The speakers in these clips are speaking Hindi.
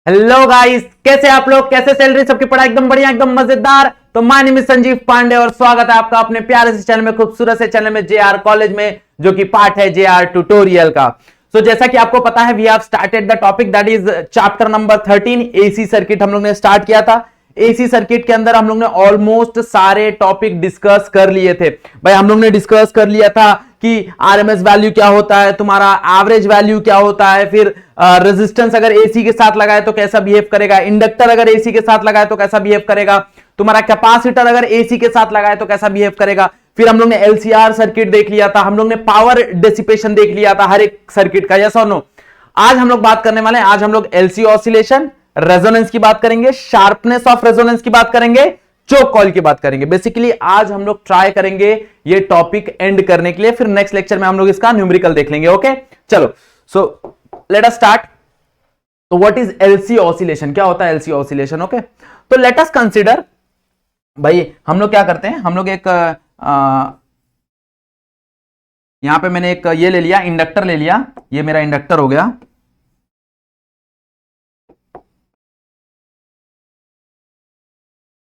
हेलो गाइस, कैसे आप लोग? कैसे चल रही सबकी पढ़ाई? एकदम बढ़िया, एकदम मजेदार। तो my name is Sanjeev Pandey और स्वागत है आपका अपने प्यारे से चैनल में, खूबसूरत से चैनल में, जेआर कॉलेज में, जो कि पार्ट है जेआर ट्यूटोरियल का। तो जैसा कि आपको पता है, we have started the topic that is chapter number 13 AC circuit. हम लोग ने स्टार्ट किया था। एसी सर्किट के अंदर हम लोग ने ऑलमोस्ट सारे टॉपिक डिस्कस कर लिए थे। भाई हम लोग ने डिस्कस कर लिया था कि आरएमएस वैल्यू क्या होता है, तुम्हारा एवरेज वैल्यू क्या होता है, फिर रेजिस्टेंस अगर एसी के साथ लगाए तो कैसा बिहेव करेगा, इंडक्टर अगर एसी के साथ लगाए तो कैसा बिहेव करेगा, तुम्हारा कैपेसिटर अगर एसी के साथ लगाए तो कैसा बिहेव करेगा। फिर हम लोग ने एलसीआर सर्किट देख लिया था, हम लोग ने पावर डेसिपेशन देख लिया था हर एक सर्किट का, यस और नो। आज हम लोग बात करने वाले हैं, आज हम लोग एलसी ऑसिलेशन, रेजोनेंस की बात करेंगे, शार्पनेस ऑफ रेजोनेंस की बात करेंगे, चोक कॉइल की बात करेंगे। बेसिकली आज हम लोग ट्राई करेंगे ये टॉपिक एंड करने के लिए, फिर नेक्स्ट लेक्चर में हम लोग इसका न्यूमेरिकल देख लेंगे। ओके चलो, सो लेट अस स्टार्ट। तो व्हाट इज एलसी ऑसिलेशन, क्या होता है एलसी ऑसिलेशन? ओके, तो लेट अस कंसीडर, भाई हम लोग क्या करते हैं, हम लोग एक यहां पे मैंने एक ये ले लिया, इंडक्टर ले लिया, ये मेरा इंडक्टर हो गया।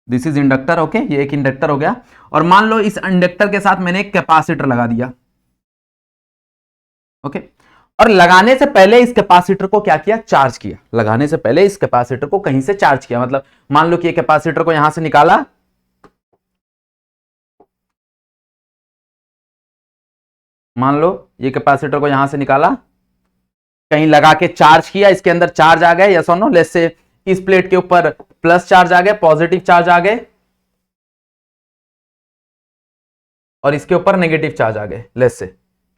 This is inductor. ओके, ये एक इंडक्टर हो गया। और मान लो इस इंडक्टर के साथ मैंने एक कैपेसिटर लगा दिया। ओके, और लगाने से पहले इस कैपेसिटर को क्या किया? चार्ज किया। लगाने से पहले इस कैपेसिटर को कहीं से चार्ज किया। मतलब मान लो कि ये कैपेसिटर को यहां से निकाला, मान लो ये कैपेसिटर को यहां से निकाला, कहीं लगा के चार्ज किया, इसके अंदर चार्ज आ गए, यस और नो। लेट्स से इस प्लेट के ऊपर प्लस चार्ज आ गए, पॉजिटिव चार्ज आ गए, और इसके ऊपर नेगेटिव चार्ज आ गए। लेट्स से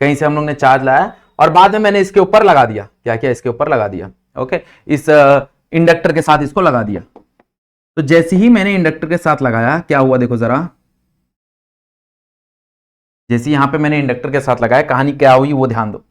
कहीं से हम लोग ने चार्ज लाया और बाद में मैंने इसके ऊपर लगा दिया। क्या किया? इसके ऊपर लगा दिया। ओके, इस इंडक्टर के साथ इसको लगा दिया। तो जैसे ही मैंने इंडक्टर के साथ लगाया, क्या हुआ देखो जरा। जैसे यहां पे मैंने इंडक्टर के साथ लगाया, कहानी क्या हुई वो ध्यान दो।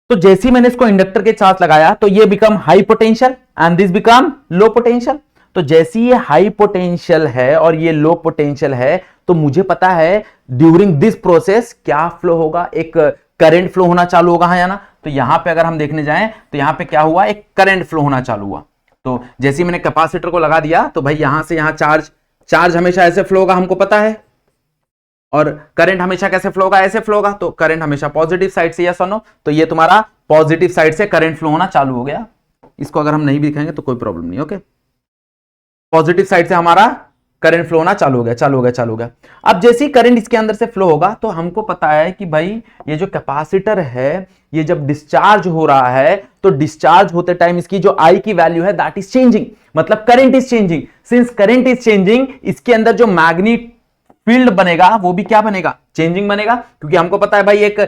तो जैसे ही मैंने इसको इंडक्टर के साथ लगाया तो ये become high potential and this become low potential. तो जैसे ये हाई पोटेंशियल है और ये लो पोटेंशियल है, तो मुझे पता है ड्यूरिंग दिस प्रोसेस क्या फ्लो होगा, एक करंट फ्लो होना चालू होगा, हाँ या ना। तो यहां पे अगर हम देखने जाएं तो यहां पे क्या हुआ, एक करंट फ्लो होना चालू हुआ। तो जैसे ही मैंने कैपेसिटर को लगा दिया तो भाई यहां से यहां चार्ज हमेशा ऐसे फ्लो होगा, हमको पता है। और करंट हमेशा कैसे फ्लो होगा? ऐसे फ्लो होगा। तो करंट हमेशा पॉजिटिव साइड से, यस और नो। तो ये तुम्हारा पॉजिटिव साइड से करंट फ्लो होना चालू हो गया। इसको अगर हम नहीं भी दिखाएंगे तो कोई प्रॉब्लम नहीं। ओके, पॉजिटिव साइड से हमारा करंट फ्लो होना चालू हो गया, चालू हो गया, चालू हो गया। अब जैसे ही करंट इसके अंदर से फ्लो होगा तो हमको पता है कि भाई ये जो कैपेसिटर है, ये जब डिस्चार्ज हो रहा है तो डिस्चार्ज होते टाइम इसकी जो आई की वैल्यू है दैट इज चेंजिंग, मतलब current is changing. Since current is changing, इसके अंदर जो मैग्नेट फील्ड बनेगा वो भी क्या बनेगा? चेंजिंग बनेगा। क्योंकि हमको पता है भाई एक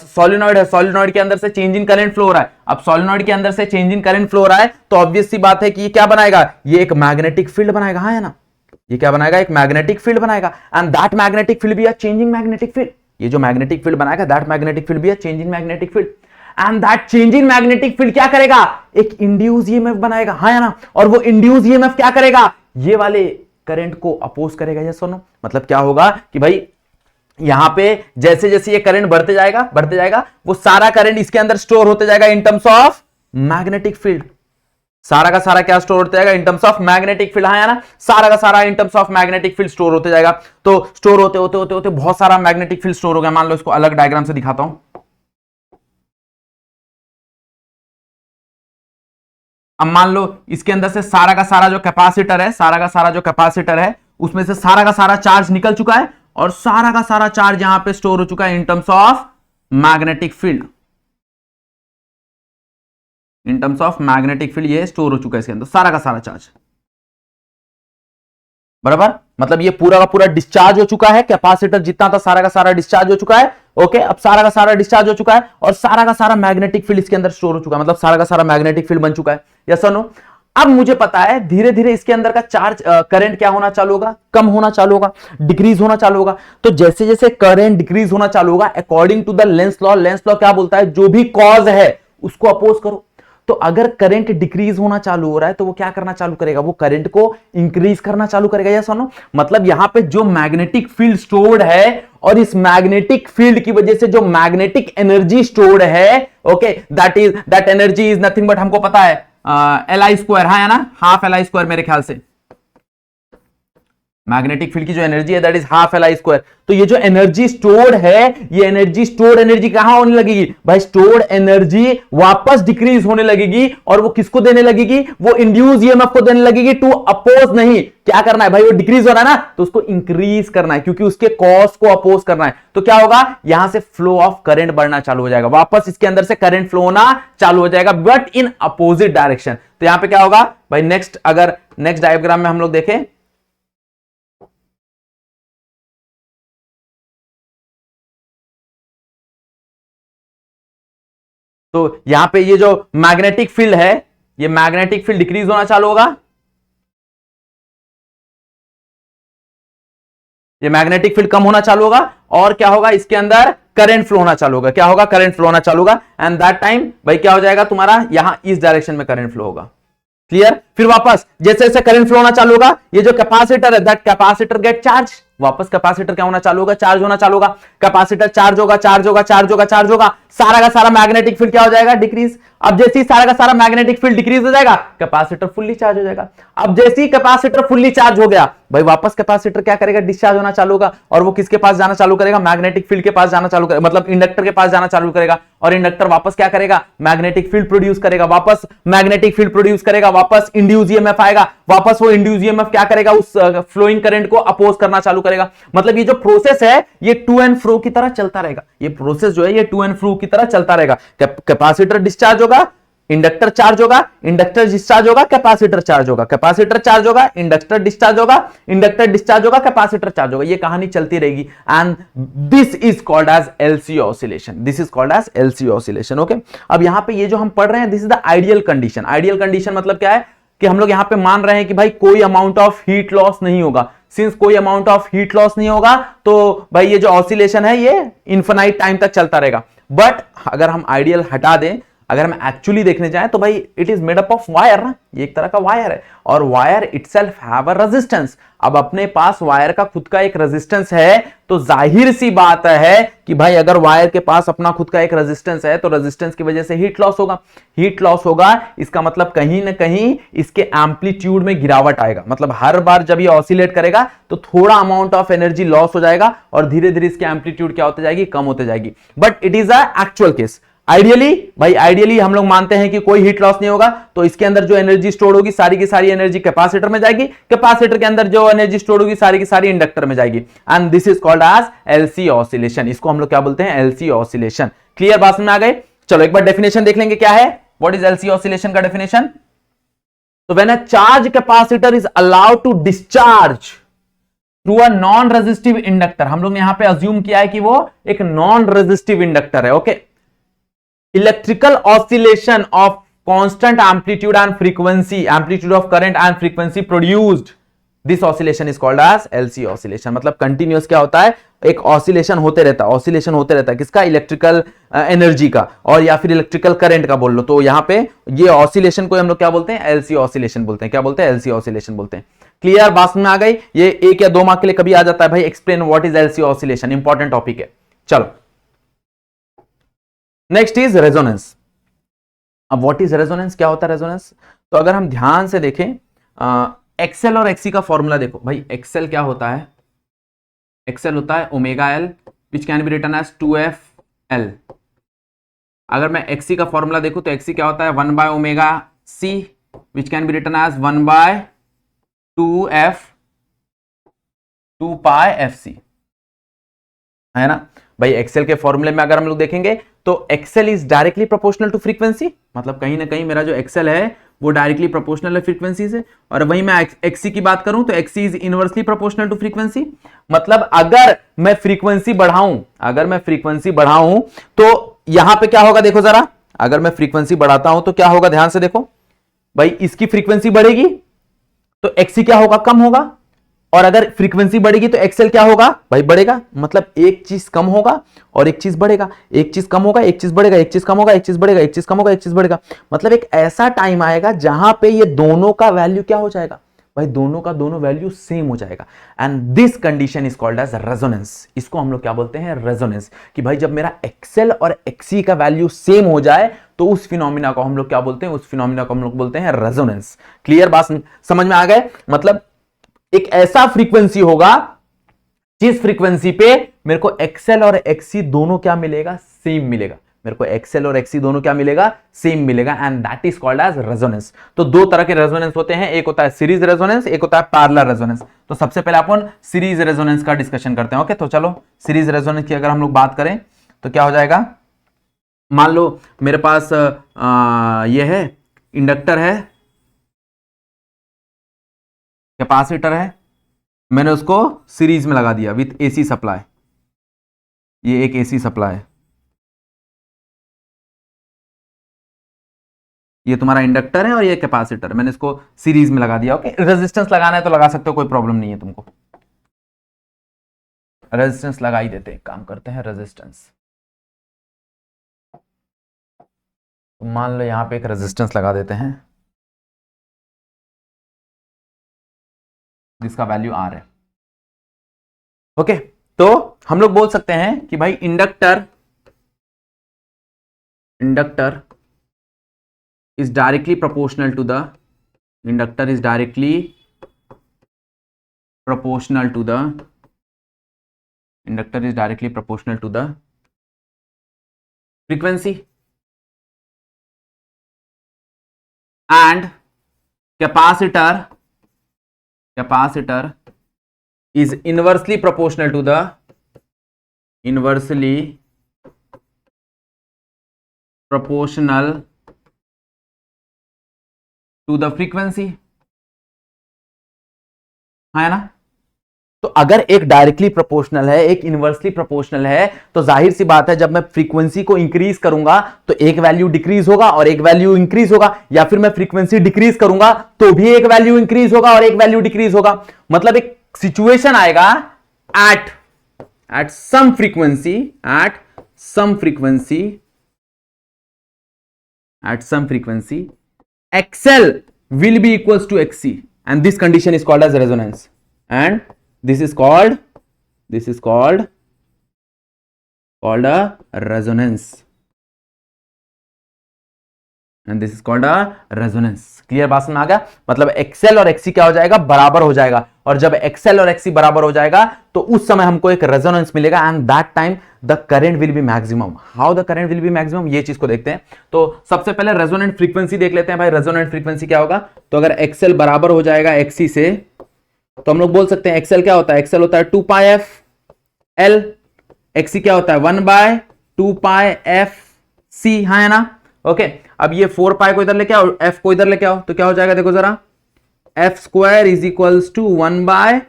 सोलिनॉइड है, सोलिनॉइड के अंदर से चेंजिंग करंट फ्लो हो रहा है। अब सोलिनॉइड के अंदर से चेंजिंग करंट फ्लो हो रहा है तो ऑब्वियस सी बात है कि ये क्या बनाएगा? ये एक मैग्नेटिक फील्ड बनाएगा, हाँ है ना। ये क्या बनाएगा? एक मैग्नेटिक फील्ड बनाएगा। एंड दैट मैग्नेटिक फील्ड भी है चेंजिंग मैग्नेटिक फील्ड। ये जो मैग्नेटिक फील्ड बनाएगा, दैट मैग्नेटिक फील्ड भी है changing magnetic field. And that changing magnetic field क्या करेगा? एक इंड्यूस ईएमएफ बनाएगा, हाँ या ना। और वो इंड्यूस ईएमएफ क्या करेगा? ये वाले करंट को अपोज करेगा, यस और नो। मतलब क्या होगा कि भाई यहां पे जैसे जैसे ये करंट बढ़ते जाएगा, वो सारा करंट इसके अंदर स्टोर होते जाएगा in terms of magnetic field. सारा का सारा क्या स्टोर होते जाएगा? In terms of magnetic field, हाँ या ना। सारा का सारा in terms of magnetic field store होते जाएगा। तो स्टोर होते होते होते होते बहुत सारा मैग्नेटिक फील्ड स्टोर हो गया। मान लो इसको अलग डायग्राम से दिखाता हूं। अब मान लो इसके अंदर से सारा का सारा जो कैपेसिटर है, सारा का सारा जो कैपेसिटर है, उसमें से सारा का सारा चार्ज निकल चुका है और सारा का सारा चार्ज यहां पे स्टोर हो चुका है in terms of magnetic field. In terms of magnetic field ये स्टोर हो चुका है इसके अंदर सारा का सारा चार्ज, बराबर। मतलब ये पूरा का पूरा डिस्चार्ज हो चुका है, कैपेसिटर जितना था सारा का सारा डिस्चार्ज हो चुका है। ओके, अब सारा का सारा डिस्चार्ज हो चुका है और सारा का सारा मैग्नेटिक फील्ड इसके अंदर स्टोर हो चुका है, मतलब सारा का सारा मैग्नेटिक फील्ड बन चुका है, यस और नो। अब मुझे पता है धीरे धीरे इसके अंदर का चार्ज करंट क्या होना चालू होगा? कम होना चालू होगा, डिक्रीज होना चालू होगा। तो जैसे जैसे करंट डिक्रीज होना चालू होगा, according to the Lenz law, Lenz law क्या बोलता है? जो भी कॉज है उसको अपोज करो। तो अगर करंट डिक्रीज होना चालू हो रहा है तो वो क्या करना चालू करेगा? वो करंट को इंक्रीज करना चालू करेगा, यस और नो। मतलब यहां पे जो मैग्नेटिक फील्ड स्टोर्ड है और इस मैग्नेटिक फील्ड की वजह से जो मैग्नेटिक एनर्जी स्टोर्ड है, okay, that energy is nothing but, हमको पता है Li2, हाँ है ना, हाफ Li2 मेरे ख्याल से मैग्नेटिक फील्ड की जो एनर्जी है दैट इज हाफ Li2। तो ये जो एनर्जी स्टोर्ड है, ये एनर्जी स्टोर्ड एनर्जी कहां होने लगेगी भाई, स्टोर्ड एनर्जी वापस डिक्रीज होने लगेगी और वो किसको देने लगेगी, वो इंड्यूस ईएमएफ को देने लगेगी, टू अपोज नहीं, क्या करना है भाई, वो डिक्रीज हो रहा है ना तो उसको इंक्रीज करना है क्योंकि उसके कॉज को अपोज करना है। तो क्या होगा, यहां से फ्लो ऑफ करंट बढ़ना चालू हो जाएगा, वापस इसके अंदर से करंट फ्लो होना चालू हो जाएगा बट इन अपोजिट डायरेक्शन। तो यहां पे क्या होगा भाई, नेक्स्ट अगर नेक्स्ट डायग्राम में हम लोग देखें तो यहां पे ये जो मैग्नेटिक फील्ड है, ये मैग्नेटिक फील्ड डिक्रीज होना चालू होगा, ये मैग्नेटिक फील्ड कम होना चालू होगा और क्या होगा, इसके अंदर करंट फ्लो होना चालू होगा, क्या होगा, करंट फ्लो होना चालू होगा एंड दैट टाइम भाई क्या हो जाएगा तुम्हारा, यहां इस डायरेक्शन में करंट फ्लो होगा। क्लियर। फिर वापस जैसे जैसे करंट फ्लो होना चालू होगा, ये जो कैपेसिटर है दैट कैपेसिटर गेट चार्ज, वापस कैपेसिटर क्या होना चालू होगा, चार्ज होना चालू होगा, कैपेसिटर चार्ज होगा चार्ज होगा चार्ज होगा चार्ज होगा, सारा का सारा मैग्नेटिक फील्ड क्या हो जाएगा, डिक्रीज। अब जैसे ही सारा का सारा मैग्नेटिक फील्ड डिक्रीज हो जाएगा, कैपेसिटर फुल्ली चार्ज हो जाएगा। अब जैसे ही कैपेसिटर फुल्ली चार्ज हो गया भाई, वापस कैपेसिटर क्या करेगा, डिस्चार्ज होना चालू होगा और वो किसके पास जाना चालू करेगा, मैग्नेटिक फील्ड के पास जाना चालू करेगा, मतलब इंडक्टर के पास जाना चालू करेगा और इंडक्टर वापस क्या करेगा, मैग्नेटिक फील्ड प्रोड्यूस करेगा, वापस मैग्नेटिक फील्ड प्रोड्यूस करेगा, वापस इंड्यूस ईएमएफ आएगा, वापस वो इंड्यूस ईएमएफ क्या करेगा, उस फ्लोइंग करंट को अपोज करना चालू करेगा। मतलब ये जो प्रोसेस है ये टू एंड फ्रो की तरह चलता रहेगा, ये प्रोसेस जो है ये टू एंड फ्रो की तरह चलता रहेगा। कैपेसिटर डिस्चार्ज होगा, इंडक्टर चार्ज होगा, इंडक्टर डिस्चार्ज होगा, कैपेसिटर चार्ज होगा, कैपेसिटर चार्ज होगा, इंडक्टर डिस्चार्ज होगा, इंडक्टर डिस्चार्ज होगा, कैपेसिटर चार्ज होगा, ये कहानी चलती रहेगी and this is called as LC oscillation, this is called as LC oscillation. Okay, अब यहां पे ये जो हम पढ़ रहे हैं this is the ideal condition. Ideal condition मतलब क्या है कि हम लोग यहां पे मान रहे हैं कि भाई कोई अमाउंट ऑफ हीट लॉस नहीं होगा, सिंस कोई अमाउंट ऑफ हीट लॉस नहीं होगा तो भाई ये जो ऑसिलेशन है ये इन्फिनाइट टाइम तक चलता रहेगा। बट अगर हम आइडियल हटा दें, अगर हम एक्चुअली देखने जाएं तो भाई it is made up of wire ना, ये एक तरह का वायर है और wire itself have a resistance. अब अपने पास वायर का खुद का एक रेजिस्टेंस है तो जाहिर सी बात है कि भाई अगर वायर के पास अपना खुद का एक रेजिस्टेंस है तो रेजिस्टेंस की वजह से हीट लॉस होगा, हीट लॉस होगा इसका मतलब कहीं ना कहीं इसके एम्पलीट्यूड में गिरावट आएगा, मतलब हर बार जब ये ऑसिलेट करेगा तो थोड़ा अमाउंट ऑफ एनर्जी लॉस हो जाएगा और धीरे धीरे इसकी एम्पलीट्यूड क्या होती जाएगी, कम होती जाएगी। But it is a actual case. Ideally भाई आइडियली हम लोग मानते हैं कि कोई हीट लॉस नहीं होगा तो इसके अंदर जो एनर्जी स्टोर होगी सारी की सारी एनर्जी कैपेसिटर में जाएगी, कैपेसिटर के अंदर जो एनर्जी स्टोर होगी सारी की सारी इंडक्टर में जाएगी and this is called as LC oscillation. इसको हम लोग क्या बोलते हैं, एलसी ऑसिलेशन। क्लियर, बात में आ गए। चलो एक बार डेफिनेशन देख लेंगे क्या है, व्हाट इज एलसी ऑसिलेशन का डेफिनेशन। तो when a charge capacitor is allowed to discharge through a non resistive inductor, हम लोग ने यहां पे अज्यूम किया है कि वो एक नॉन रेजिस्टिव इंडक्टर है। Okay, electrical oscillation of constant amplitude and frequency, amplitude of current and frequency produced, this oscillation is called as LC oscillation। मतलब कंटिन्यूअस क्या होता है, एक ऑसिलेशन होते रहता है, ऑसिलेशन होते रहता है किसका, इलेक्ट्रिकल एनर्जी का और या फिर इलेक्ट्रिकल करंट का बोल लो। तो यहां पे ये ऑसिलेशन को हम लोग क्या बोलते हैं, एलसी ऑसिलेशन बोलते हैं। क्या बोलते हैं, एलसी ऑसिलेशन बोलते हैं। क्लियर, बात में आ गई। ये एक या दो मार्क के लिए कभी आ जाता है भाई, explain what is LC oscillation, important topic है। चलो नेक्स्ट इज रेजोनेंस। अब व्हाट इज रेजोनेंस, क्या होता है रेजोनेंस। तो अगर हम ध्यान से देखें एक्सएल और एक्सी का फॉर्मूला देखो भाई, एक्सएल क्या होता है, एक्सएल होता है omega L which can be written as 2f l। अगर मैं एक्सी का फॉर्मूला देखूं तो एक्सी क्या होता है, 1 by omega C which can be written as 1 by 2 pi F C, है ना भाई। एक्सेल के फॉर्मूले में अगर हम लोग देखेंगे तो XL is directly proportional to frequency, मतलब कहीं ना कहीं मेरा जो एक्सेल है वो डायरेक्टली प्रोपोर्शनल है फ्रीक्वेंसी से। और वहीं मैं एक्सी की बात करूं तो XC is inversely proportional to frequency. मतलब अगर मैं फ्रीक्वेंसी बढ़ाऊं, अगर मैं फ्रीक्वेंसी बढ़ाऊं तो यहां पे क्या होगा, देखो जरा, अगर मैं फ्रीक्वेंसी बढ़ाता हूं तो क्या होगा, ध्यान से देखो भाई, इसकी फ्रीक्वेंसी बढ़ेगी तो एक्सी क्या होगा, कम होगा, और अगर फ्रीक्वेंसी बढ़ेगी तो एक्सेल क्या होगा भाई, बढ़ेगा। मतलब एक चीज कम होगा और एक चीज बढ़ेगा, एक चीज कम होगा एक चीज बढ़ेगा, एक चीज कम होगा एक चीज बढ़ेगा, एक चीज कम होगा एक चीज बढ़ेगा। मतलब एक ऐसा टाइम आएगा जहां पे ये दोनों का वैल्यू क्या हो जाएगा, भाई दोनों का दोनों वैल्यू सेम हो जाएगा and this condition is called as resonance. इसको हम लोग क्या बोलते हैं, रेजोनेंस। कि भाई जब मेरा एक्सएल और एक्सी का वैल्यू सेम हो जाए तो उस फिनोमिना को हम लोग क्या बोलते हैं, उस फिनोमिना को हम लोग बोलते हैं रेजोनेंस। क्लियर बात समझ में आ गए? मतलब एक ऐसा फ्रीक्वेंसी होगा जिस फ्रीक्वेंसी पे मेरे को एक्सएल और एक्सी दोनों क्या मिलेगा, सेम मिलेगा। मेरे को एक्सएल और एक्सी दोनों क्या मिलेगा, सेम मिलेगा and that is called as resonance. तो दो तरह के रेजोनेंस होते हैं, एक होता है सीरीज रेजोनेंस, एक होता है पैरेलल रेजोनेंस। तो सबसे पहले अपन सीरीज रेजोनेंस का डिस्कशन करते हैं। ओके, तो चलो सीरीज रेजोनेंस की अगर हम लोग बात करें तो क्या हो जाएगा, मान लो मेरे पास ये है, इंडक्टर है, कैपेसिटर है, मैंने उसको सीरीज में लगा दिया विथ एसी सप्लाई। ये एक एसी सप्लाई है, ये तुम्हारा इंडक्टर है और ये कैपेसिटर, मैंने इसको सीरीज में लगा दिया। ओके, रेजिस्टेंस लगाना है तो लगा सकते हो, कोई प्रॉब्लम नहीं है तुमको। रेजिस्टेंस लगा ही देते हैं, काम करते हैं रेजिस्टेंस। तो मान लो यहां पे एक रेजिस्टेंस लगा देते हैं जिसका वैल्यू आर है। ओके, तो हम लोग बोल सकते हैं कि भाई inductor is directly proportional to the inductor is directly proportional to the inductor is directly proportional to the frequency and capacitor is inversely proportional to the frequency, है ना। तो अगर एक डायरेक्टली प्रोपोर्शनल है, एक इनवर्सली प्रोपोर्शनल है, तो जाहिर सी बात है जब मैं फ्रीक्वेंसी को इंक्रीज करूंगा तो एक वैल्यू डिक्रीज होगा और एक वैल्यू इंक्रीज होगा, या फिर मैं फ्रीक्वेंसी डिक्रीज करूंगा तो भी एक वैल्यू इंक्रीज होगा और एक वैल्यू डिक्रीज होगा। मतलब एक सिचुएशन आएगा at some frequency XL will be equals to XC and this condition is called as resonance and this is called a resonance and this is called a resonance। Clear बात समझ में आ गया? मतलब XL और XC क्या हो जाएगा, बराबर हो जाएगा, और जब XL और XC बराबर हो जाएगा तो उस समय हमको एक रेजोनेंस मिलेगा and that time the current will be maximum. How the current will be maximum, ये चीज को देखते हैं। तो सबसे पहले रेजोनेंट फ्रीक्वेंसी देख लेते हैं। भाई रेजोनेंट फ्रीक्वेंसी क्या होगा, तो अगर XL बराबर हो जाएगा XC से तो हम लोग बोल सकते हैं XL क्या होता है, XL होता है 2 पाई एफ एल, XC क्या होता है 1/2 पाई एफ सी, हाँ है ना। ओके, अब ये 4 पाई को इधर लेके आओ, एफ को इधर लेके आओ, तो क्या हो जाएगा देखो जरा, F square is equals to 1 by,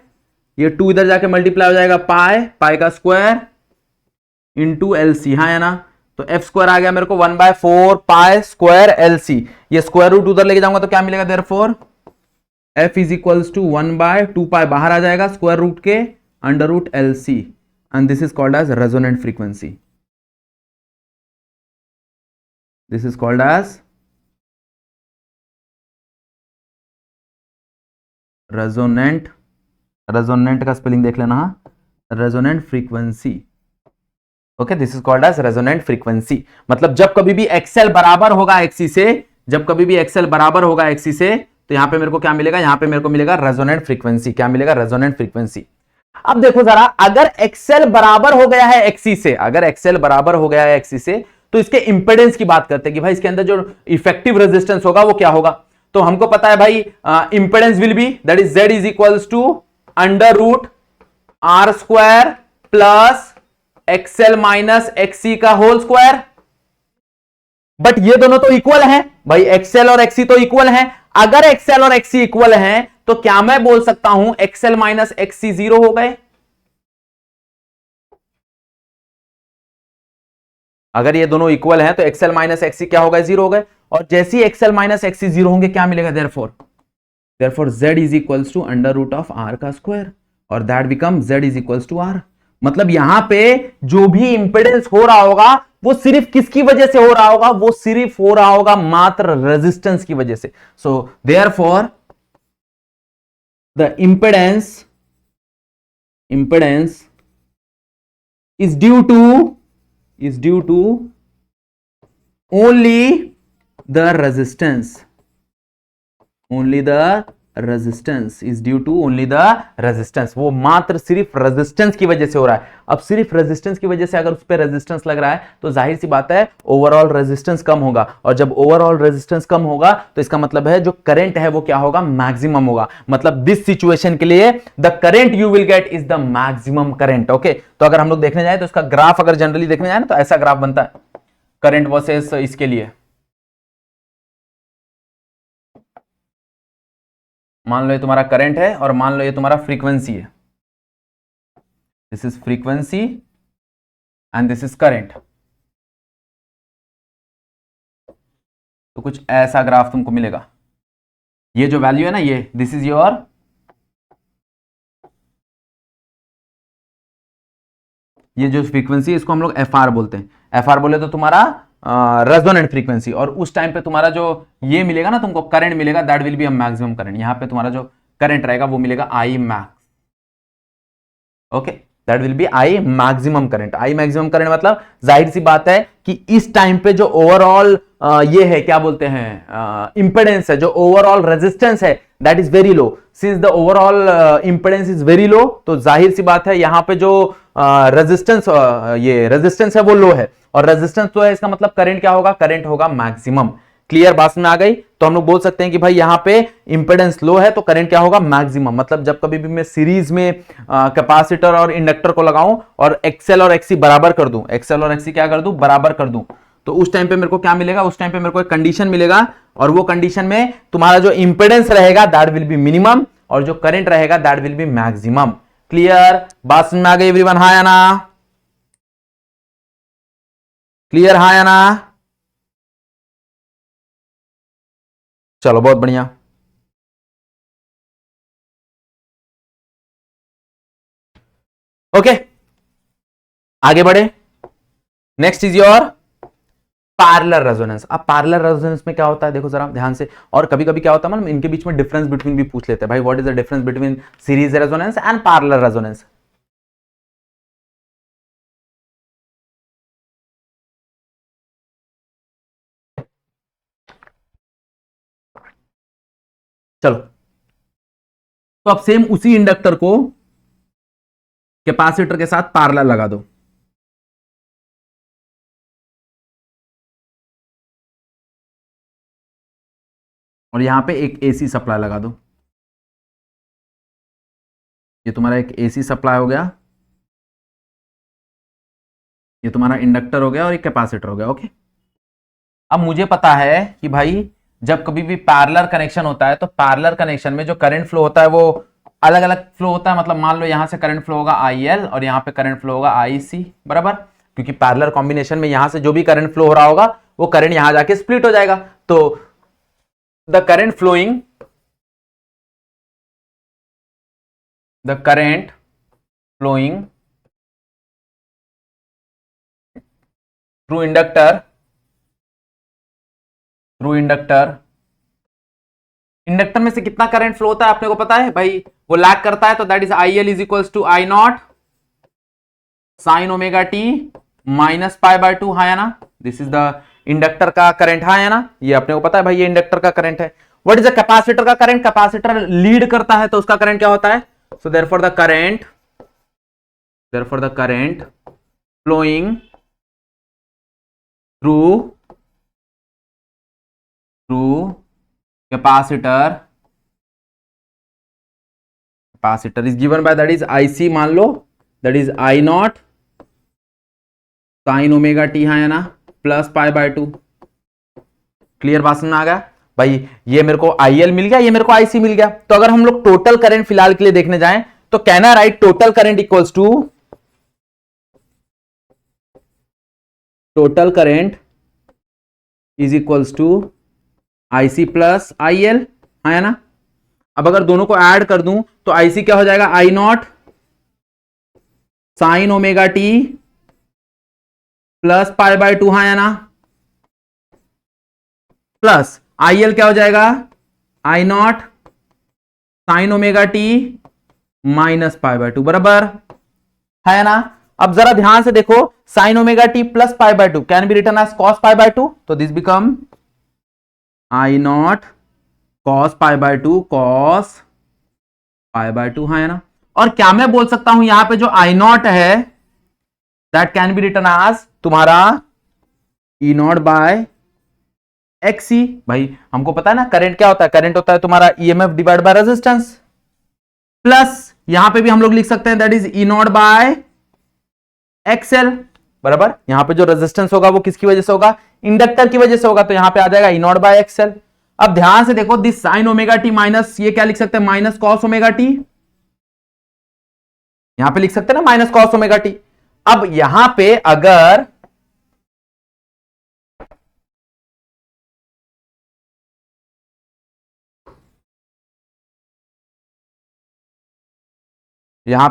ये 2 इधर जाके मल्टीप्लाई हो जाएगा पाई का स्क्वायर इंटू एल सी, हाँ है ना। तो एफ स्क्वायर आ गया मेरे को 1/4 पाई स्क्वायर एल सी, ये स्क्वायर रूट उधर लेके जाऊंगा तो क्या मिलेगा, therefore F is equals to 1/2 pi बाहर आ जाएगा स्क्वायर रूट के under root L C and this is called as resonant frequency. This is called as resonant का स्पेलिंग देख लेना, resonant frequency. Okay, this is called as resonant frequency. मतलब जब कभी भी एक्सएल बराबर होगा एक्सी से, तो यहां पे मेरे को क्या मिलेगा, यहां पे मेरे को मिलेगा रेजोनेंट फ्रीक्वेंसी। क्या मिलेगा, रेजोनेंट फ्रीक्वेंसी। अब देखो जरा, अगर एक्सएल बराबर हो गया है एक्सी से, तो इसके इंपेडेंस की बात करते हैं कि भाई इसके अंदर जो इफेक्टिव रेजिस्टेंस होगा वो क्या होगा। तो हमको पता है भाई impedance will be that is Z is equals to under root R square plus XL minus XC का होल स्क्वायर। बट ये दोनों तो इक्वल हैं भाई, XL और XC तो इक्वल हैं। अगर XL और XC इक्वल हैं तो क्या मैं बोल सकता हूं XL माइनस XC 0 हो गए। अगर ये दोनों इक्वल हैं तो XL माइनस XC क्या हो गए, 0 हो गए। और जैसे ही XL माइनस XC 0 होंगे क्या मिलेगा, therefore Z is equals to under root of R का स्क्वायर और that become Z is equals to R। मतलब यहां पे जो भी इंपेडेंस हो रहा होगा वो सिर्फ किसकी वजह से हो रहा होगा, वो सिर्फ हो रहा होगा मात्र रेजिस्टेंस की वजह से। So therefore the impedance is due to only the resistance is due to only the resistance। वो मात्र सिर्फ रेजिस्टेंस की वजह से हो रहा है। अब सिर्फ रेजिस्टेंस की वजह से अगर उस पर रेजिस्टेंस लग रहा है तो जाहिर सी बात है ओवरऑल रेजिस्टेंस कम होगा, और जब ओवरऑल रेजिस्टेंस कम होगा तो इसका मतलब है जो करंट है वो क्या होगा, मैक्सिमम होगा। मतलब दिस सिचुएशन के लिए the current you will get is the maximum current. Okay, तो अगर हम लोग देखने जाए तो इसका ग्राफ अगर जनरली देखने जाए ना तो ऐसा ग्राफ बनता है करंट वर्सेस इसके लिए। मान लो ये तुम्हारा करंट है और मान लो ये तुम्हारा फ्रीक्वेंसी है। This is frequency and this is current. तो कुछ ऐसा ग्राफ तुमको मिलेगा। ये जो वैल्यू है ना, ये दिस इज योर ये जो फ्रीक्वेंसी है इसको हम लोग एफ आर बोलते हैं। एफ आर बोले तो तुम्हारा रेजोनेंट फ्रीक्वेंसी, और उस टाइम पे तुम्हारा जो ये मिलेगा ना तुमको करंट मिलेगा, that will be a maximum current. यहां पे तुम्हारा जो करंट रहेगा वो मिलेगा I max. Okay, that will be I maximum current. I maximum current मतलब जाहिर सी बात है कि इस टाइम पे जो ओवरऑल ये है क्या बोलते हैं इंपेडेंस है, जो ओवरऑल रेजिस्टेंस है that is very low. Since the overall impedance is very low तो जाहिर सी बात है यहां पे जो रेजिस्टेंस ये रेजिस्टेंस है वो लो है, और रेजिस्टेंस तो है इसका मतलब करंट क्या होगा, करंट होगा मैक्सिमम। क्लियर बात में आ गई? तो हम लोग बोल सकते हैं कि भाई यहां पे इंपेडेंस लो है तो करंट क्या होगा, मैक्सिमम। मतलब जब कभी भी मैं सीरीज में कैपेसिटर और इंडक्टर को लगाऊं और एक्सएल और एक्सी बराबर कर दूं, एक्सएल और एक्सी क्या कर दूं, बराबर कर दूं, तो उस टाइम पे मेरे को क्या मिलेगा, उस टाइम पे मेरे को एक कंडीशन मिलेगा, और वो कंडीशन में तुम्हारा जो इंपेडेंस रहेगा दैट विल बी मिनिमम, और जो करंट रहेगा that will B maximum. Clear बात समझ में आ गई एवरीवन? हाँ या ना? क्लियर हाँ या ना? चलो बहुत बढ़िया। ओके आगे बढ़े। Next is your parallel resonance. अब पैरेलल रेजोनेंस में क्या होता है देखो जरा ध्यान से, और कभी कभी क्या होता है मतलब इनके बीच में डिफरेंस बिटवीन भी पूछ लेते हैं, भाई what is the difference between series resonance and parallel resonance. चलो तो अब सेम उसी इंडक्टर को कैपेसिटर के साथ पैरेलल लगा दो, और यहां पे एक एसी सप्लाई लगा दो। ये तुम्हारा एक एसी सप्लाई हो गया, ये तुम्हारा इंडक्टर हो गया और एक कैपेसिटर हो गया। ओके, अब मुझे पता है कि भाई जब कभी भी पैरेलल कनेक्शन होता है तो पैरेलल कनेक्शन में जो करंट फ्लो होता है वो अलग अलग फ्लो होता है। मतलब मान लो यहां से करंट फ्लो होगा IL और यहां पे करंट फ्लो होगा IC, बराबर, क्योंकि पैरेलल कॉम्बिनेशन में यहां से जो भी करंट फ्लो हो रहा होगा वो करंट यहां जाके स्प्लिट हो जाएगा। तो the current flowing through inductor inductor में से कितना करंट फ्लो होता है आपने को पता है भाई, वो लैग करता है, तो that is IL is equals to I not sine omega t minus pi by 2। हाँ या ना? दिस इज द इंडक्टर का करंट। हाँ या ना? ये अपने को पता है भाई ये इंडक्टर का करंट है। व्हाट इज द कैपेसिटर का करंट? कैपेसिटर लीड करता है तो उसका करंट क्या होता है, so therefore the current flowing through capacitor is given by that is IC, मान लो that is I not sine omega t, हाँ या ना, प्लस पाई बाय 2। क्लियर बात समझ में आ गया भाई? ये मेरे को IL मिल गया, ये मेरे को IC मिल गया। तो अगर हम लोग टोटल करंट फिलहाल के लिए देखने जाएं तो can I write total current equals to IC plus IL, हाँ या ना? अब अगर दोनों को ऐड कर दूं तो IC क्या हो जाएगा, I not sine omega t plus pi by 2, हाँ या ना, प्लस IL क्या हो जाएगा, I not sine omega t minus pi by two, बराबर है ना। अब जरा ध्यान से देखो, sine omega t plus pi by two can be written as cos pi by two, तो this become I naught cos pi by two, cos pi by two, है ना। और क्या मैं बोल सकता हूं यहां पे जो आई नॉट है that can be written as तुम्हारा ई नॉट बाय एक्सी। भाई हमको पता है ना करंट क्या होता है, करंट होता है तुम्हारा EMF divide by resistance, plus यहां पे भी हम लोग लिख सकते हैं that is E nought by XL, बराबर। यहां पे जो रेजिस्टेंस होगा वो किसकी वजह से होगा, इंडक्टर की वजह से होगा, तो यहां पे आ जाएगा ई नॉट बाय एक्सएल। अब ध्यान से देखो, this sign omega t minus, ये क्या लिख सकते हैं, माइनस कॉस ओमेगा टी, यहां पे लिख सकते हैं ना माइनस कॉस ओमेगा टी। अब यहां पे अगर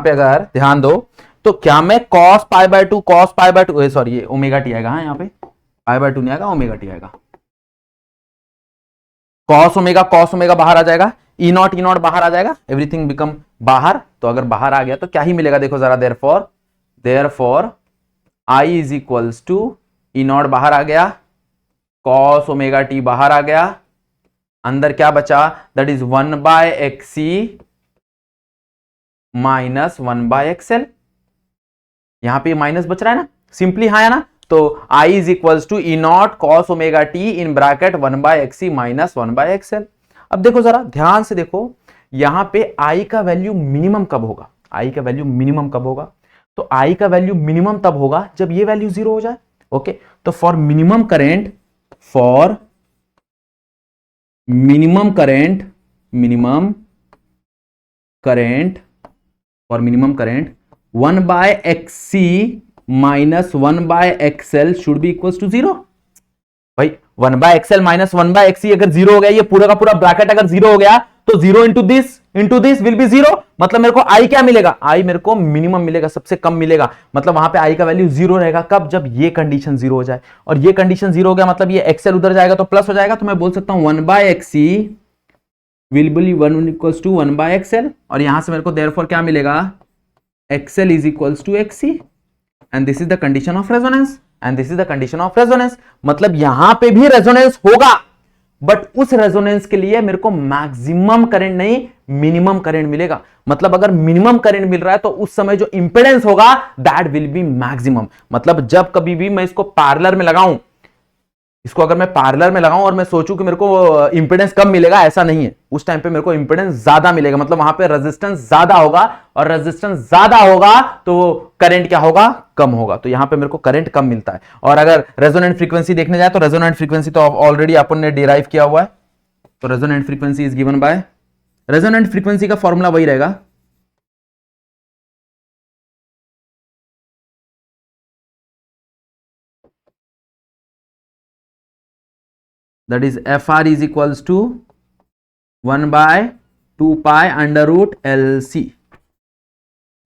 अगर ध्यान दो, तो क्या मैं cos pi by to, cos pi by to, sorry ये ओमेगा टी आएगा, हाँ यहाँ पे पाई बाय टू नहीं आएगा, ओमेगा टी आएगा। cos ओमेगा बाहर आ जाएगा, ई नॉट बाहर आ जाएगा, एवरीथिंग बिकम बाहर। तो अगर बाहर आ गया तो क्या ही मिलेगा, देखो जरा, therefore I is equals to E nought बाहर आ गया, cos ओमेगा टी बाहर आ गया, अंदर क्या बचा, that is 1 by XC minus 1 by XL. यहां पे माइनस बच रहा है ना, सिंपली हाँ है ना। तो I is equals to E nought cos omega t in bracket 1 by XC minus 1 by XL. अब देखो जरा ध्यान से देखो, यहां पे I का वैल्यू मिनिमम कब होगा, I का वैल्यू मिनिमम कब होगा, तो I का वैल्यू मिनिमम तब होगा जब ये वैल्यू जीरो हो जाए। ओके, तो for minimum current, for minimum current 1 by XC minus 1 by XL should be equal to zero. भाई 1 by XL minus 1 by XC अगर जीरो हो गया, ये पूरा का पूरा ब्रैकेट अगर जीरो हो गया, तो zero into this will be zero. मतलब मेरे को आई क्या मिलेगा, आई मेरे को मिनिमम मिलेगा, सबसे कम मिलेगा। मतलब वहां पे आई का वैल्यू जीरो रहेगा कब, जब ये कंडीशन जीरो हो जाए। और ये कंडीशन जीरो हो गया मतलब ये एक्सएल उधर जाएगा तो प्लस हो जाएगा। तो मैं बोल सकता हूं 1 by XC will be 1 equals to 1 by XL, और यहां से मेरे को देयरफॉर क्या मिलेगा, XL is equals to XC and this is the condition of resonance मतलब यहां पे भी रेजोनेंस होगा, बट उस रेजोनेंस के लिए मेरे को मैक्सिमम करंट नहीं मिनिमम करंट मिलेगा। मतलब अगर मिनिमम करंट मिल रहा है तो उस समय जो इंपेडेंस होगा दैट विल बी मैक्सिमम। मतलब जब कभी भी मैं इसको पैरेलल में लगाऊं, इसको अगर मैं पैरेलल में लगाऊं और मैं सोचूं कि मेरे को इंपेडेंस कम मिलेगा, ऐसा नहीं है। उस टाइम पे मेरे को इंपेडेंस ज्यादा मिलेगा, मतलब वहां पे रेजिस्टेंस ज्यादा होगा, और रेजिस्टेंस ज्यादा होगा तो करंट क्या होगा, कम होगा। तो यहां पे मेरे को करंट कम मिलता है। और अगर रेजोनेंट फ्रीक्वेंसी देखने जाए तो रेजोनेंट फ्रीक्वेंसी तो ऑलरेडी अपन ने डिराइव किया हुआ है। तो resonant frequency is given by, resonant frequency का फॉर्मूला वही रहेगा, that is fr is equals to 1 by 2 pi under root LC,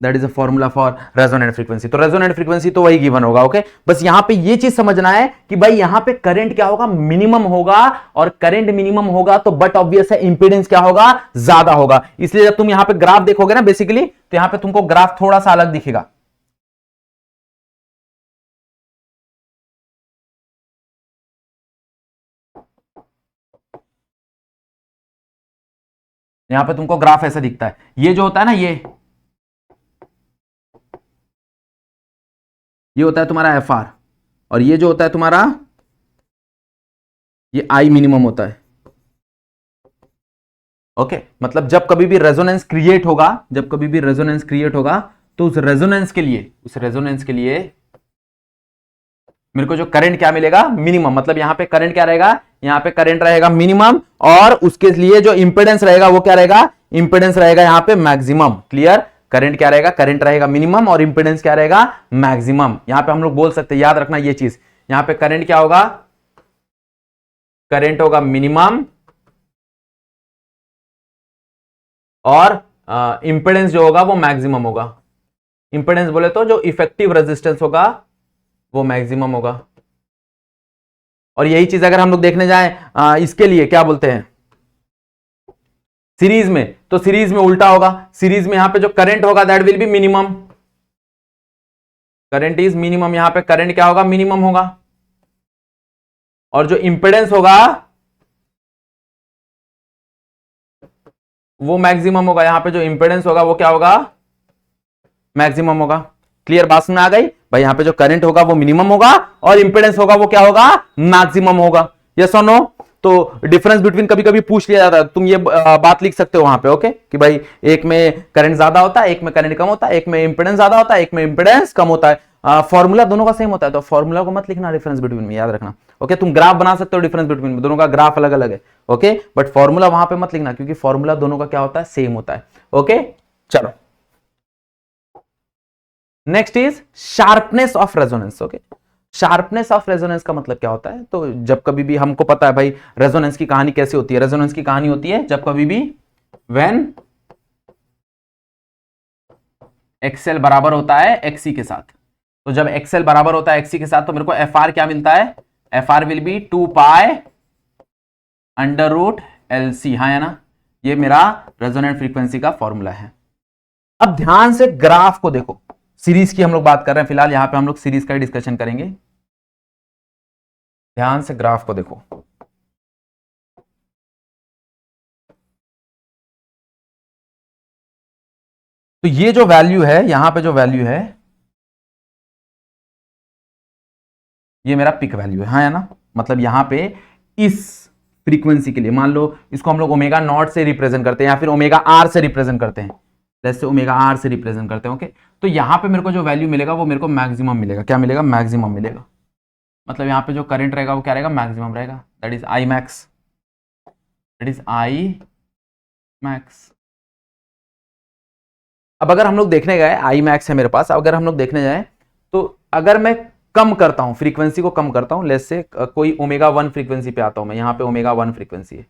that is a formula for resonant frequency। तो resonant frequency तो वही गिवन होगा। ओके, बस यहां पे ये चीज समझना है कि भाई यहां पे करंट क्या होगा, मिनिमम होगा, और करंट मिनिमम होगा तो बट ऑब्वियस है इंपीडेंस क्या होगा, ज्यादा होगा। इसलिए जब तुम यहां पे ग्राफ देखोगे ना बेसिकली, तो यहां पे तुमको ग्राफ थोड़ा सा अलग दिखेगा। यहां पे तुमको ग्राफ ऐसा दिखता है, ये जो होता है ना, ये होता है तुम्हारा एफ आर, और ये जो होता है तुम्हारा ये आई मिनिमम होता है। ओके, मतलब जब कभी भी रेजोनेंस क्रिएट होगा, तो उस रेजोनेंस के लिए मेरे को जो करंट क्या मिलेगा, मिनिमम। मतलब यहां पे करंट क्या रहेगा, यहां पे करंट रहेगा मिनिमम, और उसके लिए जो इंपेडेंस रहेगा वो क्या रहेगा, इंपेडेंस रहेगा यहां पे मैक्सिमम। क्लियर, करंट क्या रहेगा, करंट रहेगा मिनिमम, और इंपेडेंस क्या रहेगा, मैक्सिमम। यहां पे हम लोग बोल सकते हैं, याद रखना ये चीज, यहां पे करंट क्या होगा, करंट होगा मिनिमम, और इंपेडेंस जो होगा वो मैक्सिमम होगा। इंपेडेंस बोले तो जो इफेक्टिव रेजिस्टेंस होगा वो मैक्सिमम होगा। और यही चीज अगर हम लोग देखने जाएं इसके लिए क्या बोलते हैं, सीरीज में, तो सीरीज में उल्टा होगा, सीरीज में यहां पे जो करंट होगा that will B minimum, current is minimum, यहां पे करंट क्या होगा, मिनिमम होगा, और जो इंपेडेंस होगा वो मैक्सिमम होगा, यहां पे जो इंपेडेंस होगा वो क्या होगा, मैक्सिमम होगा। क्लियर, बात में आ गई भाई, यहां पे जो करंट होगा वो मिनिमम होगा और इंपेडेंस होगा वो क्या होगा, मैक्सिमम होगा। यस और नो? तो डिफरेंस बिटवीन कभी कभी पूछ लिया जाता है, तुम ये बात लिख सकते हो वहां पे, ओके, कि भाई एक में करंट ज्यादा होता है, एक में करंट कम होता है, एक में इंपेडेंस ज्यादा होता है, एक में इंपेडेंस कम होता है। फॉर्मूला दोनों का सेम होता है, तो फॉर्मूला को मत लिखना डिफरेंस बिटवीन में, याद रखना। ओके, तुम ग्राफ बना सकते हो डिफरेंस बिटवीन में, दोनों का ग्राफ अलग अलग है, ओके, बट फॉर्मूला वहां पे मत लिखना, क्योंकि फॉर्मूला दोनों का क्या होता है, सेम होता है। ओके, चलो next is sharpness of resonance. Okay, sharpness of resonance का मतलब क्या होता है, तो जब कभी भी हमको पता है भाई रेजोनेंस की कहानी कैसे होती है, रेजोनेंस की कहानी होती है जब कभी भी व्हेन एक्सएल बराबर होता है एक्सी के साथ, तो जब एक्सएल बराबर होता है एक्सी के साथ तो मेरे को एफ आर क्या मिलता है, F R will be 2 pi under root L C, हाँ है ना, ये मेरा रेजोनेंट फ्रीक्वेंसी का फॉर्मूला है। अब ध्यान से ग्राफ को देखो, सीरीज की हम लोग बात कर रहे हैं फिलहाल, यहां पे हम लोग सीरीज का ही डिस्कशन करेंगे। ध्यान से ग्राफ को देखो, तो ये जो वैल्यू है, यहां पे जो वैल्यू है ये मेरा पिक वैल्यू है, हाँ है ना, मतलब यहां पे इस फ्रीक्वेंसी के लिए मान लो इसको हम लोग ओमेगा नॉट से रिप्रेजेंट करते हैं या फिर ओमेगा आर से रिप्रेजेंट करते हैं, जैसे ओमेगा आर से रिप्रेजेंट करते हैं। ओके, तो यहां पे मेरे को जो वैल्यू मिलेगा वो मेरे को मैक्सिमम मिलेगा, क्या मिलेगा, मैक्सिमम मिलेगा, मतलब यहां पे जो करंट रहेगा वो क्या रहेगा, मैक्सिमम रहेगा, that is I max, that is I max. अब अगर हम लोग देखने गए, आई मैक्स है मेरे पास, अगर हम लोग देखने जाए तो अगर मैं कम करता हूं, फ्रीक्वेंसी को कम करता हूं, लेट्स से कोई ओमेगा 1 फ्रीक्वेंसी पे आता हूं मैं, यहां पे ओमेगा 1 फ्रीक्वेंसी है,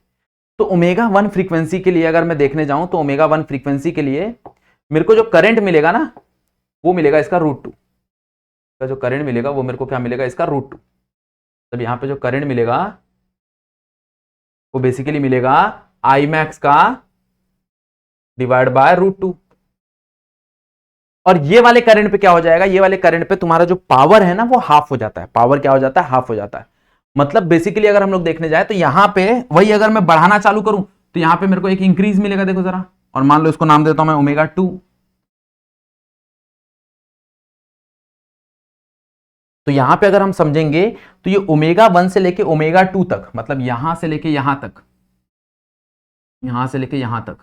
तो ओमेगा 1 फ्रीक्वेंसी के लिए अगर मैं देखने जाऊं तो ओमेगा 1 फ्रीक्वेंसी के लिए मेरे को जो करंट मिलेगा ना वो मिलेगा इसका √2 का, जो करंट मिलेगा वो मेरे को क्या मिलेगा, इसका √2। तब यहां पे जो करंट मिलेगा वो बेसिकली मिलेगा आई मैक्स का डिवाइड बाय √2, और ये वाले करंट पे क्या हो जाएगा, ये वाले करंट पे तुम्हारा जो पावर है ना वो हाफ हो जाता है, पावर क्या हो जाता है, हाफ हो जाता है। मतलब बेसिकली अगर हम लोग देखने जाए तो यहां पे वही अगर मैं बढ़ाना चालू करूं तो यहां पे मेरे को एक इंक्रीज मिलेगा, देखो जरा, और मान लो इसको नाम देता हूं मैं ओमेगा 2, तो यहां पे अगर हम समझेंगे तो ये ओमेगा 1 से लेके ओमेगा 2 तक, मतलब यहां से लेके यहां तक, यहां से लेके यहां तक,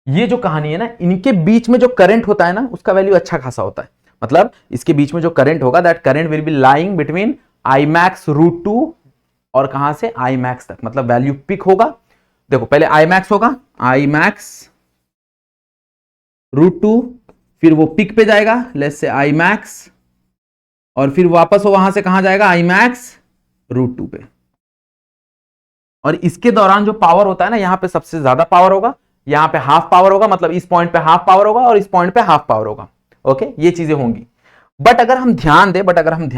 ये जो कहानी है ना, इनके बीच में जो करंट होता है ना उसका वैल्यू अच्छा खासा होता है, मतलब इसके बीच में जो करंट होगा that current will be lying between I max √2 और कहां से आई मैक्स तक, मतलब वैल्यू पिक होगा। देखो पहले आई मैक्स होगा, आई मैक्स √2, फिर वो पिक पे जाएगा, लेट्स से आई मैक्स, और फिर वापस वो वहां से कहां जाएगा, आई मैक्स √2 पे, और इसके दौरान जो पावर होता है ना, यहां पे सबसे ज्यादा पावर होगा, यहां पे हाफ पावर होगा, मतलब इस पॉइंट पे हाफ पावर होगा और इस पॉइंट पे हाफ पावर होगा। ओके, ये चीजें होंगी, बट अगर हम ध्यान दें, बट अगर हम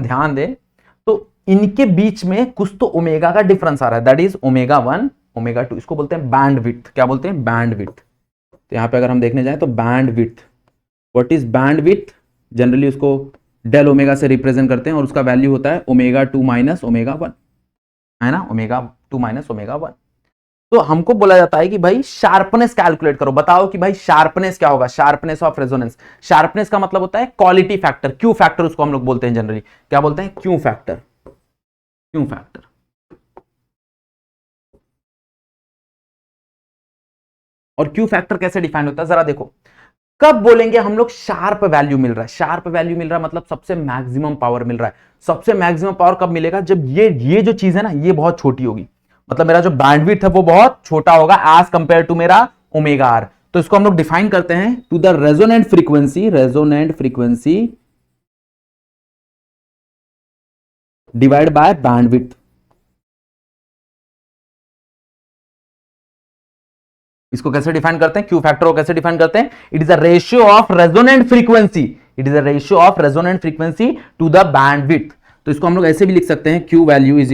ध्यान दें तो इनके बीच में कुछ तो ओमेगा का डिफरेंस आ रहा है, दैट इज ओमेगा 1 ओमेगा 2, इसको बोलते हैं बैंड विड्थ, क्या बोलते हैं, बैंड विड्थ। तो यहां पे अगर हम देखने जाए तो band width, what is band width, generally उसको डेल ओमेगा से रिप्रेजेंट करते हैं और उसका वैल्यू होता है ओमेगा 2 माइनस ओमेगा 1, है ना, ओमेगा 2 माइनस ओमेगा 1। तो हमको बोला जाता है कि भाई शार्पनेस कैलकुलेट करो, बताओ कि भाई शार्पनेस क्या होगा, शार्पनेस ऑफ रेजोनेंस। शार्पनेस का मतलब होता है क्वालिटी फैक्टर, क्यू फैक्टर उसको हम लोग बोलते हैं जनरली, क्या बोलते हैं, क्यू फैक्टर, क्यू फैक्टर। और क्यू फैक्टर कैसे डिफाइन होता है जरा देखो, कब बोलेंगे हम लोग शार्प वैल्यू मिल रहा है, शार्प वैल्यू मिल रहा है मतलब सबसे मैक्सिमम पावर मिल रहा है। सबसे मैक्सिमम पावर कब मिलेगा, जब ये जो चीज है ना ये बहुत छोटी होगी, मतलब मेरा जो बैंडविड्थ है वो बहुत छोटा होगा एज कंपेयर टू मेरा ओमेगा आर। तो इसको हम लोग डिफाइन करते हैं to the resonant frequency, resonant frequency divide by bandwidth. इसको कैसे डिफाइन करते हैं, क्यू फैक्टर को कैसे डिफाइन करते हैं, it is a ratio of resonant frequency it is the ratio of resonant frequency to the bandwidth. तो इसको हम लोग ऐसे भी लिख सकते हैं, Q value is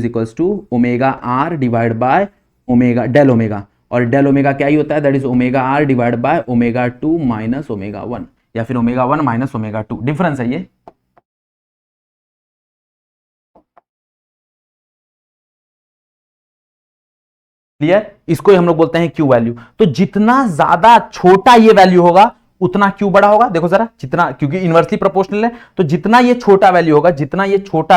equals to omega R divide by omega del omega, और डेल ओमेगा क्या ही होता है, that is omega R divide by omega 2 minus omega 1, या फिर ओमेगा 1 माइनस ओमेगा 2, डिफरेंस है ये। क्लियर? इसको ही हम लोग बोलते हैं क्यू वैल्यू। तो जितना ज्यादा छोटा ये वैल्यू होगा उतना क्यू बड़ा होगा। देखो जरा, जितना, क्योंकि इनवर्सली प्रोपोर्शनल है, तो जितना ये छोटा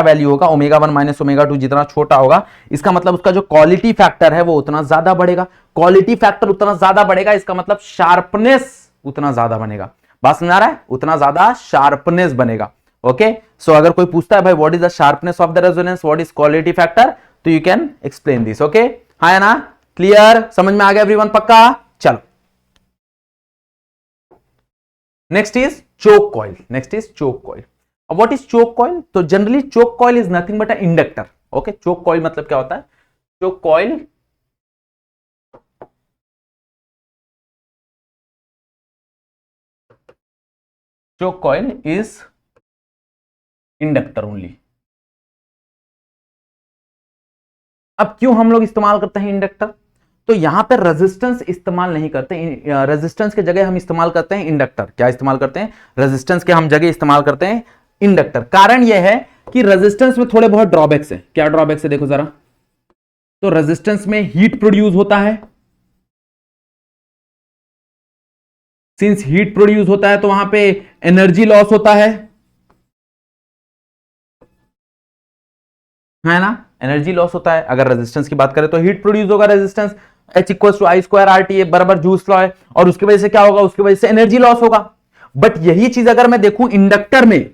वैल्यू होगा ओमेगा 1 माइनस ओमेगा 2 जितना छोटा होगा, इसका मतलब उसका जो क्वालिटी फैक्टर है वो उतना ज्यादा बढ़ेगा। क्वालिटी फैक्टर उतना ज्यादा बढ़ेगा, इसका मतलब शार्पनेस उतना ज्यादा बनेगा। बात समझ आ रहा है? उतना ज्यादा शार्पनेस बनेगा। ओके, सो अगर कोई पूछता है भाई what is the sharpness of the resonance, what is quality factor, तो you can explain this. Okay, हाँ है ना? क्लियर? समझ में आ गया एवरीवन? पक्का? चलो, नेक्स्ट इज चोक कॉइल। अब व्हाट इज चोक कॉइल? तो generally choke coil is nothing but a inductor. Okay, choke coil मतलब क्या होता है? Choke coil is inductor only. अब क्यों हम लोग इस्तेमाल करते हैं इंडक्टर? तो यहां पर रेजिस्टेंस इस्तेमाल नहीं करते, रेजिस्टेंस के जगह हम इस्तेमाल करते हैं इंडक्टर। क्या इस्तेमाल करते हैं? रेजिस्टेंस के हम जगह इस्तेमाल करते हैं इंडक्टर। कारण यह है कि रेजिस्टेंस में थोड़े बहुत ड्रॉबैक्स है। क्या ड्रॉबैक्स है देखो जरा। तो रेजिस्टेंस में हीट प्रोड्यूस होता है, सिंस हीट प्रोड्यूस होता है तो वहां पे एनर्जी लॉस होता है ना? एनर्जी लॉस होता है। अगर रेजिस्टेंस की बात करें तो हीट प्रोड्यूस होगा, resistance H equals to I square R T बराबर जूस लॉ है, और उसकी वजह से क्या होगा? उसकी वजह से एनर्जी लॉस होगा। बट यही चीज अगर मैं देखूं इंडक्टर में,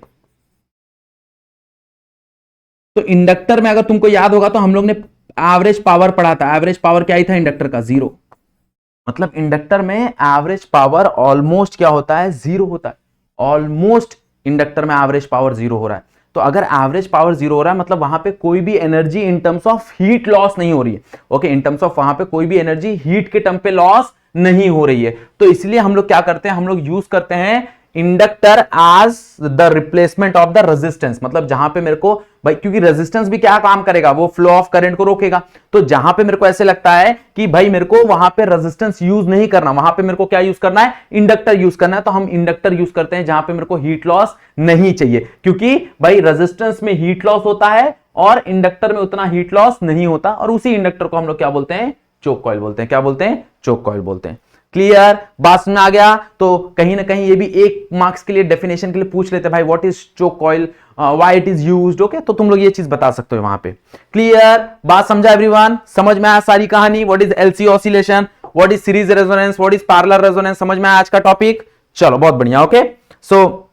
तो इंडक्टर में अगर तुमको याद होगा तो हम लोग ने एवरेज पावर पढ़ा था। एवरेज पावर क्या ही था इंडक्टर का? 0। मतलब इंडक्टर में एवरेज पावर ऑलमोस्ट क्या होता है? 0 होता है। ऑलमोस्ट इंडक्टर में एवरेज पावर 0 हो रहा है। तो अगर एवरेज पावर 0 हो रहा है मतलब वहां पे कोई भी energy in terms of heat loss नहीं हो रही है। ओके, इन टर्म्स ऑफ वहां पे कोई भी एनर्जी हीट के टर्म पे लॉस नहीं हो रही है। तो इसलिए हम लोग क्या करते हैं? हम लोग यूज करते हैं inductor as the replacement of the resistance. मतलब जहां पे मेरे को भाई, क्योंकि रेजिस्टेंस भी क्या काम करेगा? वो फ्लो ऑफ करंट को रोकेगा। तो जहां पे मेरे को ऐसे लगता है कि भाई मेरे को वहां पे रेजिस्टेंस यूज नहीं करना, वहां पे मेरे को क्या यूज करना है? इंडक्टर यूज करना है। तो हम इंडक्टर यूज करते हैं जहां पे मेरे को हीट लॉस नहीं चाहिए, क्योंकि भाई रेजिस्टेंस में हीट लॉस होता है और इंडक्टर में उतना हीट लॉस नहीं होता, और उसी इंडक्टर को हम लोग क्या बोलते हैं? चोक कॉइल बोलते हैं। क्या बोलते हैं? चोक कॉइल बोलते हैं। क्लियर? बात में आ गया? तो कहीं ना कहीं ये भी 1 मार्क्स के लिए डेफिनेशन के लिए पूछ लेते हैं भाई what is choke coil, why it is used. Okay, तो तुम लोग ये चीज बता सकते हो वहां पे। क्लियर? बात समझा एवरीवन? समझ में आया सारी कहानी? What is LC oscillation, what is series resonance, what is parallel resonance? समझ में आया आज का टॉपिक? चलो, बहुत बढ़िया। Okay, so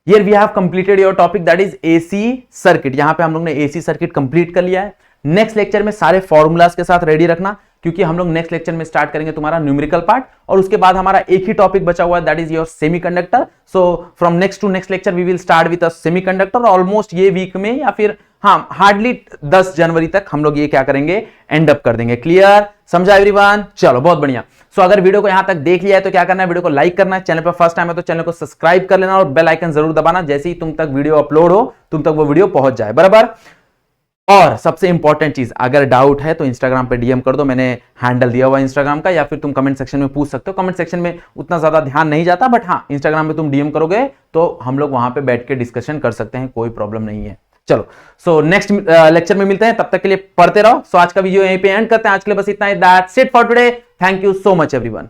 here we have completed your topic that is AC circuit. यहां पे हम लोग ने एसी सर्किट कंप्लीट कर लिया है। नेक्स्ट लेक्चर में सारे फॉर्मूलाज के साथ रेडी रखना, क्योंकि हम लोग नेक्स्ट लेक्चर में स्टार्ट करेंगे तुम्हारा न्यूमेरिकल पार्ट, और उसके बाद हमारा एक ही टॉपिक बचा हुआ है that is your semiconductor. So from next to next lecture we will start with a semiconductor. Almost ये वीक में या फिर हाँ हार्डली 10 जनवरी तक हम लोग ये क्या करेंगे? एंड अप कर देंगे। क्लियर? समझा एवरीवन? चलो, बहुत बढ़िया। सो अगर वीडियो को यहां तक देख लिया है तो क्या करना है? वीडियो को लाइक करना है, चैनल पर फर्स्ट टाइम है तो चैनल को सब्सक्राइब कर लेना, और बेल आइकन जरूर दबाना, जैसे ही तुम तक वीडियो अपलोड हो तुम तक वो वीडियो पहुंच जाए। बराबर? और सबसे इंपॉर्टेंट चीज, अगर डाउट है तो इंस्टाग्राम पे डीएम कर दो, मैंने हैंडल दिया हुआ इंस्टाग्राम का, या फिर तुम कमेंट सेक्शन में पूछ सकते हो। कमेंट सेक्शन में उतना ज्यादा ध्यान नहीं जाता, बट हाँ इंस्टाग्राम पे तुम डीएम करोगे तो हम लोग वहां पे बैठ के डिस्कशन कर सकते हैं, कोई प्रॉब्लम नहीं है। चलो, सो नेक्स्ट लेक्चर में मिलते हैं, तब तक के लिए पढ़ते रहो। सो आज का वीडियो यहीं पे एंड करते हैं। आज के लिए बस इतना ही। That's it for today. Thank you so much everyone.